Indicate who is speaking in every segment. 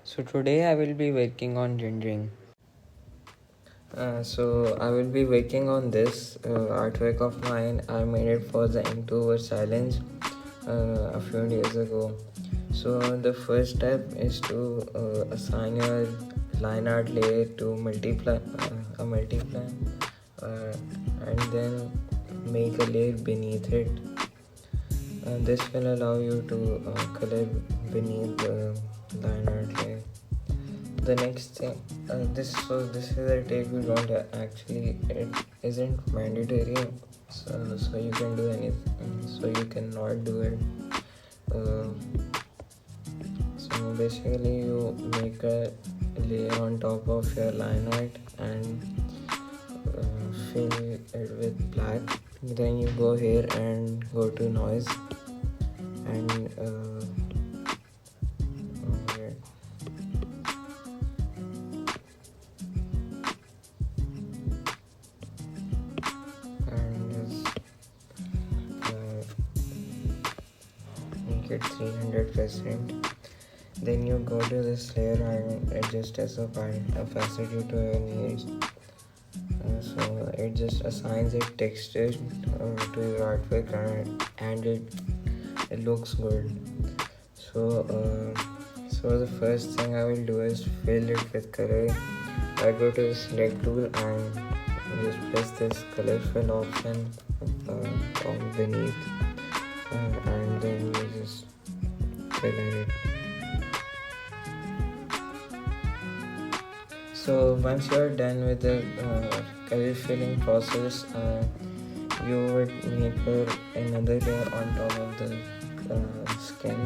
Speaker 1: So today I will be working on rendering. So I will be working on this artwork of mine. I made it for the Inktober challenge a few days ago. So the first step is to assign your line art layer to a multiply, and then make a layer beneath it. This will allow you to color beneath the line art layer. The next thing, this is a tip you don't actually, it isn't mandatory, so you can do anything, so you cannot do it. uh, so basically you make a layer on top of your line art and fill it with black. Then you go here and go to noise and wait. And just make it 300%. Then you go to this layer and adjust as a opacity to your needs. So it just assigns a texture to your artwork, and it looks good. So the first thing I will do is fill it with color. I go to the select tool and just press this color fill option on beneath, and then you just color it. So once you're done with the color filling process, you would make another layer on top of the skin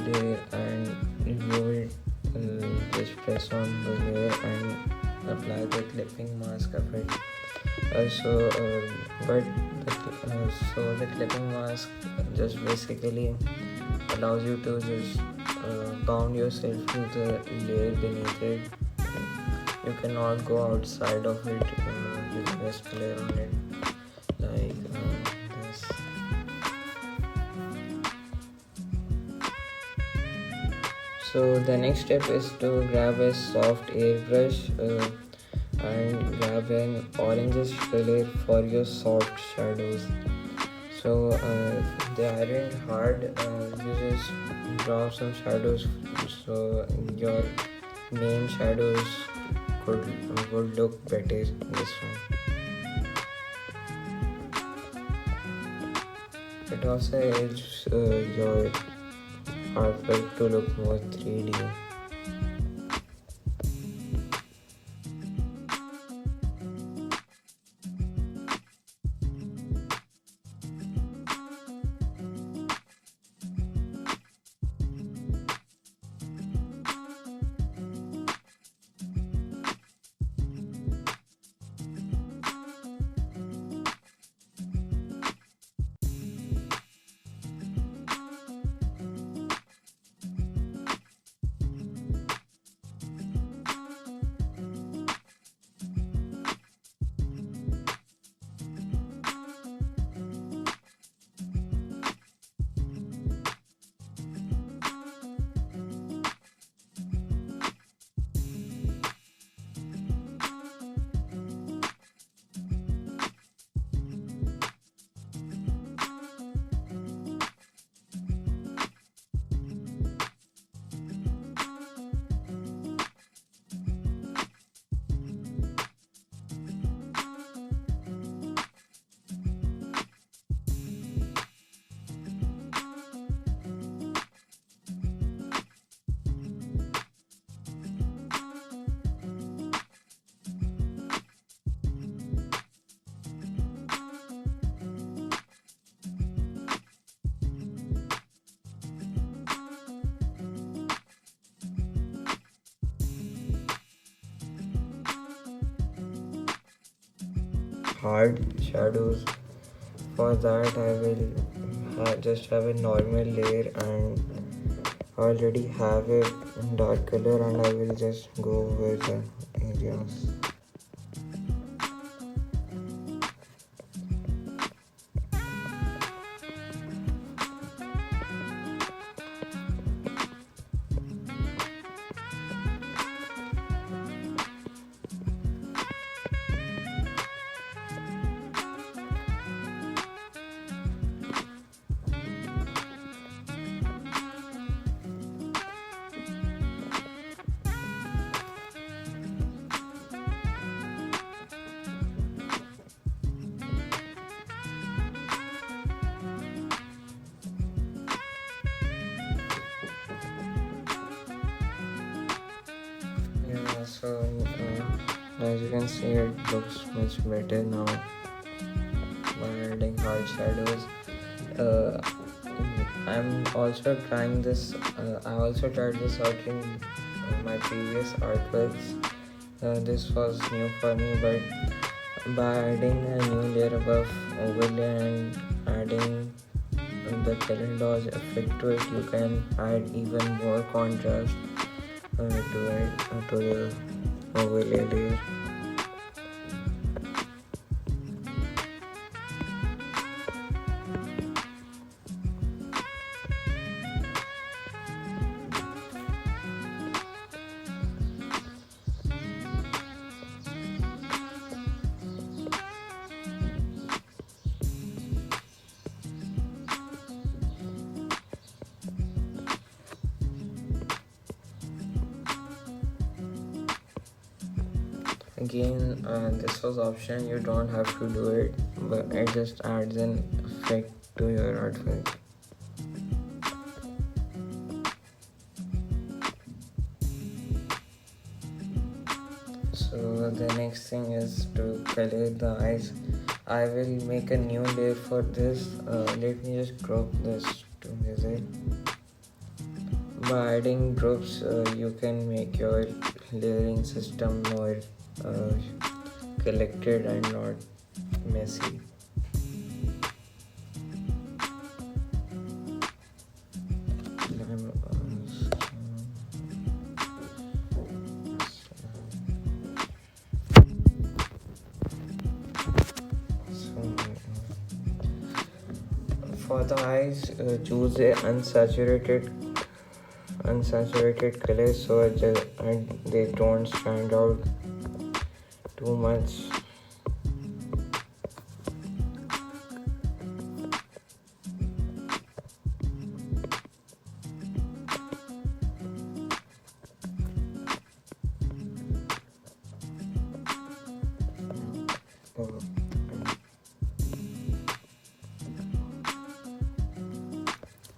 Speaker 1: layer, and you will just press on the layer and apply the clipping mask of it. So the clipping mask just basically allows you to just bound yourself to the layer beneath it. You cannot go outside of it. You just layer on it like this. So the next step is to grab a soft airbrush and grab an orangish color for your soft shadows. So they aren't hard. You just draw some shadows so your main shadows would look better this one. It also helps your artwork to look more 3D. Hard shadows. For that I will just have a normal layer and already have a dark color, and I will just go over the areas. So as you can see, it looks much better now by adding hard shadows. uh, I'm also trying this. I also tried this out in my previous artworks. This was new for me, but by adding a new layer above overlay and adding the color dodge effect to it, you can add even more contrast to the overlay layer. Again, this was option, you don't have to do it, but it just adds an effect to your artwork. So the next thing is to color the eyes. I will make a new layer for this. Let me just crop this to visit. By adding groups, you can make your layering system more collected and not messy. For the eyes, choose a unsaturated color so they don't stand out too much.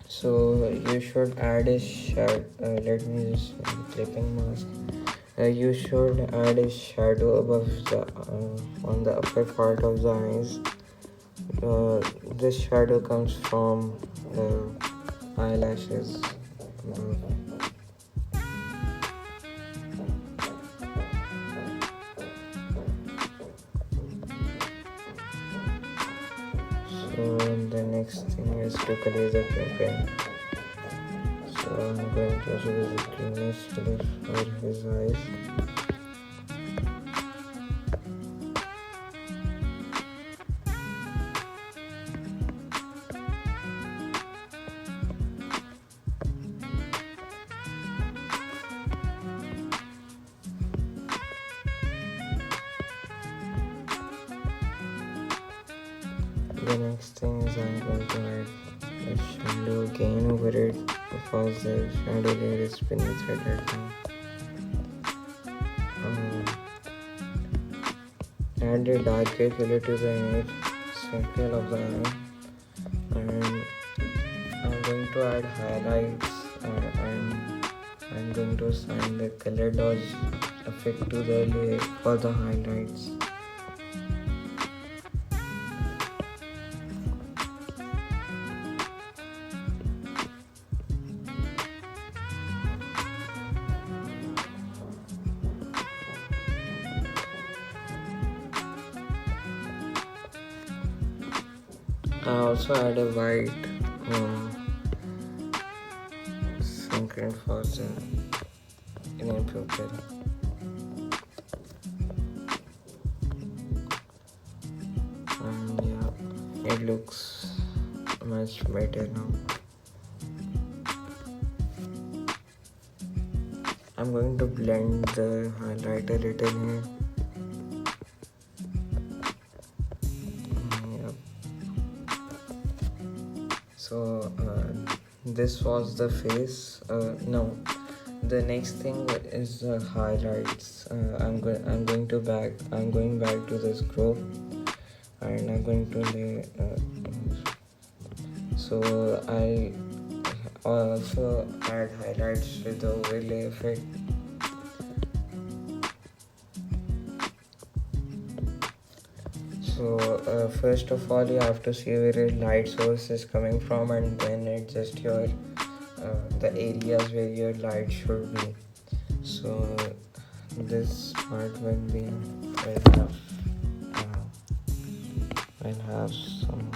Speaker 1: So you should add a shadow. Let me just clipping mask. You should add a shadow above the on the upper part of the eyes. This shadow comes from the eyelashes. So the next thing is to color the pupil. So I'm going to choose the cleanest color for his eyes. The next thing is I'm going to add a shadow again over it because the shadow layer is beneath it right now. Add a darker color to the inner circle of the eye, and I'm going to add highlights and I'm going to assign the color dodge effect to the layer for the highlights. I also add a white synchron for the inner pupil. And yeah, it looks much better now. I'm going to blend the highlight a little here. So this was the face. No, the next thing is the highlights. I'm going back to this group, and I'm going to lay. So I also add highlights with the overlay effect. So first of all, you have to see where your light source is coming from, and then adjust your the areas where your light should be. So this part will have some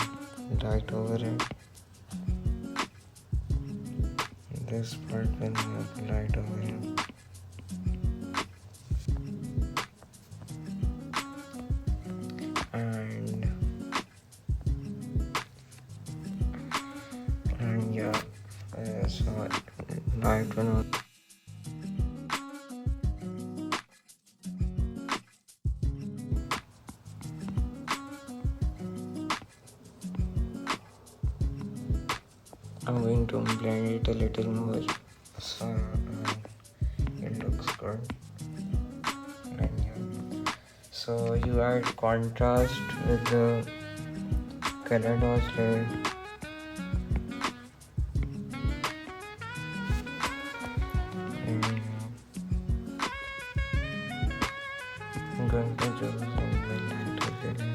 Speaker 1: light over it. This part will have light over it. And yeah, so light will. I'm going to blend it a little more so it looks good. And yeah. So you add contrast with the color dodge layer. And I'm going to choose some lighter color.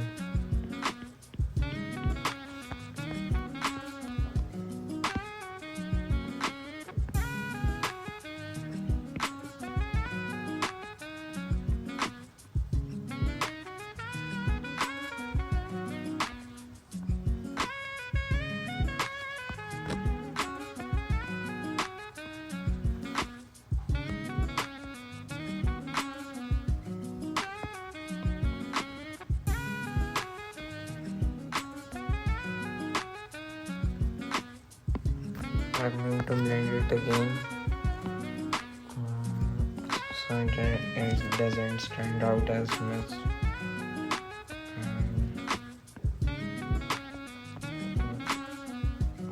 Speaker 1: I'm going to blend it again so it doesn't stand out as much.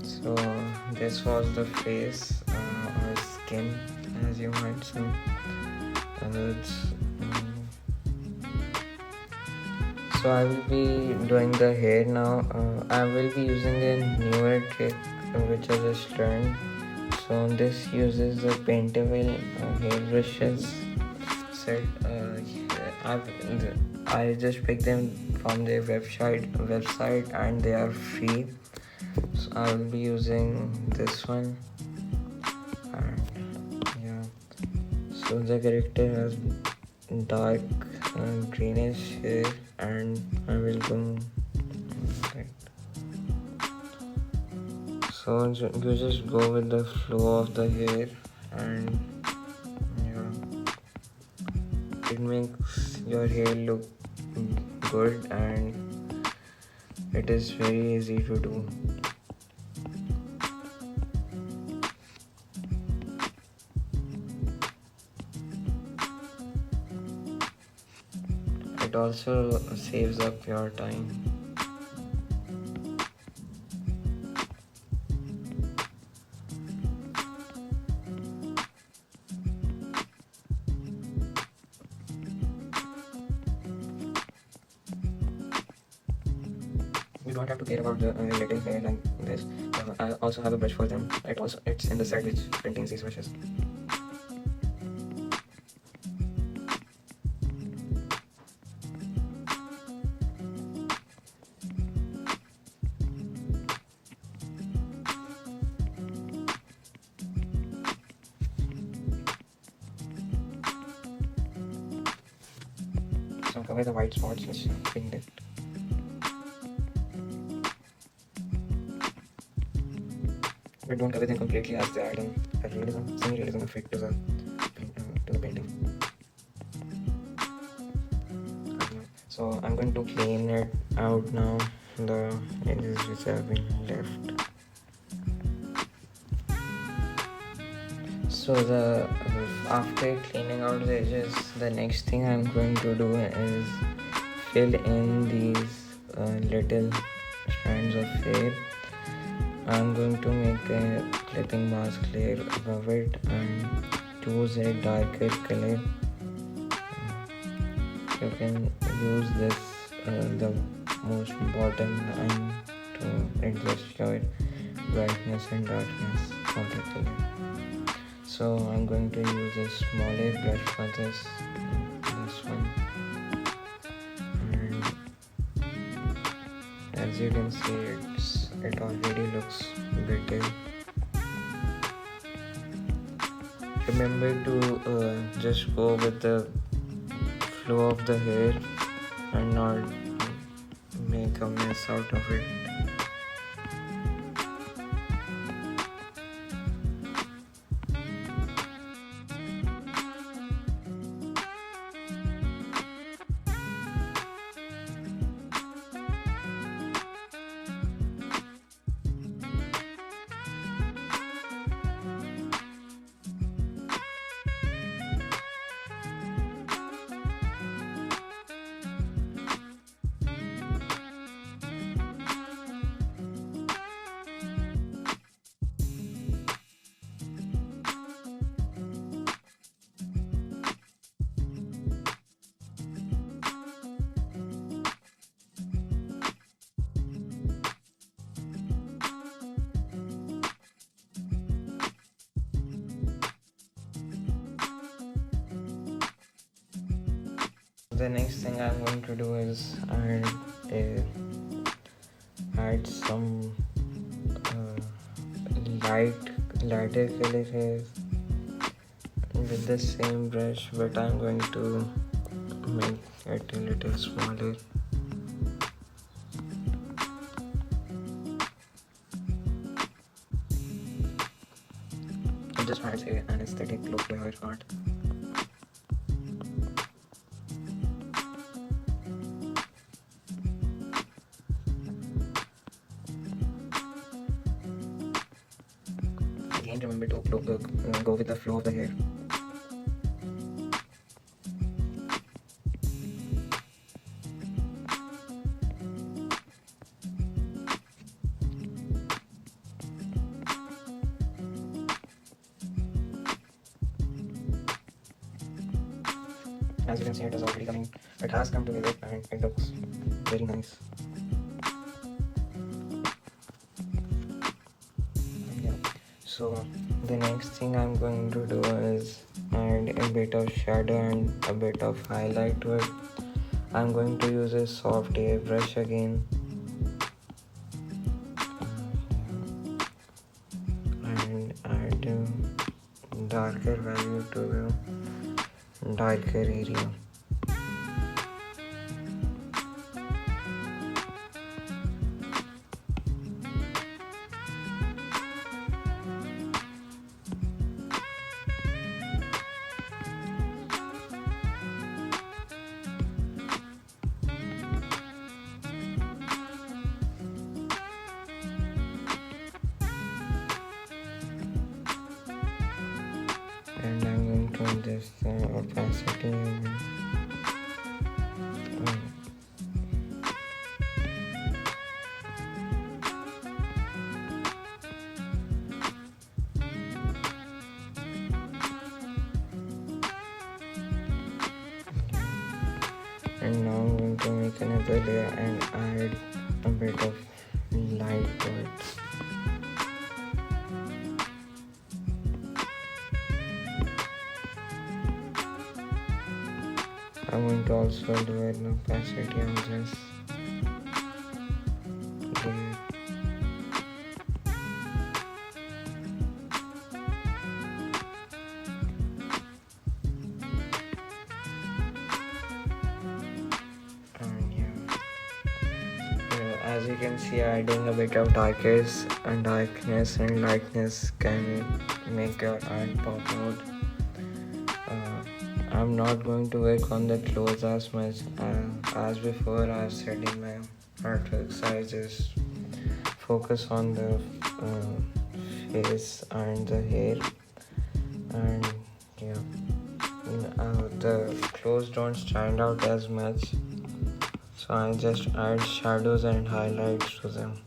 Speaker 1: So this was the face or skin, as you might say. So I will be doing the hair now. I will be using a newer trick which I just learned. So this uses the paintable hair brushes set. I just picked them from their website and they are free. So I will be using this one. And yeah, so the character has dark greenish hair, and I will go right. So you just go with the flow of the hair, and yeah, it makes your hair look good, and it is very easy to do. It also saves up your time. You don't have to care about the little hair like this. I also have a brush for them. It's in the set which contains these brushes. So cover the white spots which pinned it. But don't cover them completely, as they add a realism, semi-realism effect to the painting. So I'm going to clean it out now, the edges which have been left. So after cleaning out the edges, the next thing I'm going to do is fill in these little strands of hair. I'm going to make a clipping mask layer above it and choose a darker color. You can use this the most bottom line to adjust your brightness and darkness of the color. So I'm going to use a smaller brush for this one, you can see, it already looks better. Remember to just go with the flow of the hair and not make a mess out of it. The next thing I'm going to do is add some lighter color hair with the same brush, but I'm going to make it a little smaller. It just adds an aesthetic look to your art. Again, remember to go with the flow of the hair. As you can see, it is already coming. It has come together and it looks very nice. Yeah. So the next thing I'm going to do is add a bit of shadow and a bit of highlight to it. I'm going to use a soft airbrush again. And add darker value to the darker area. And I'm going to adjust the opacity and now I'm going to make another layer and add a bit of light to it. I'm going to also do an opacity on this. As you can see, adding a bit of darkness and lightness can make your art pop out. I'm not going to work on the clothes as much as before. I've said in my artworks, I just focus on the face and the hair, and yeah, the clothes don't stand out as much, so I just add shadows and highlights to them.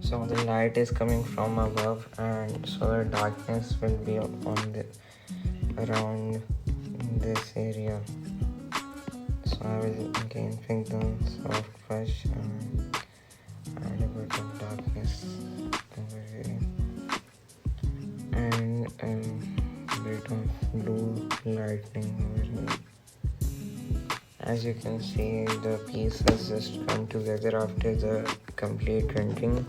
Speaker 1: So the light is coming from above, and so the darkness will be on the around this area. So I will again pick the soft brush and add a bit of darkness over here and a bit of blue lightning over here. As you can see, the piece has just come together after the complete rendering.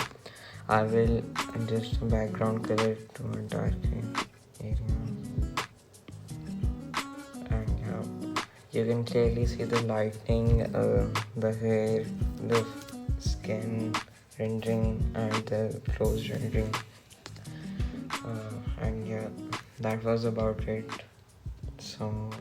Speaker 1: I will adjust the background color to a dark area. And yeah, you can clearly see the lightning, the hair, the skin rendering and the clothes rendering. And yeah, that was about it. So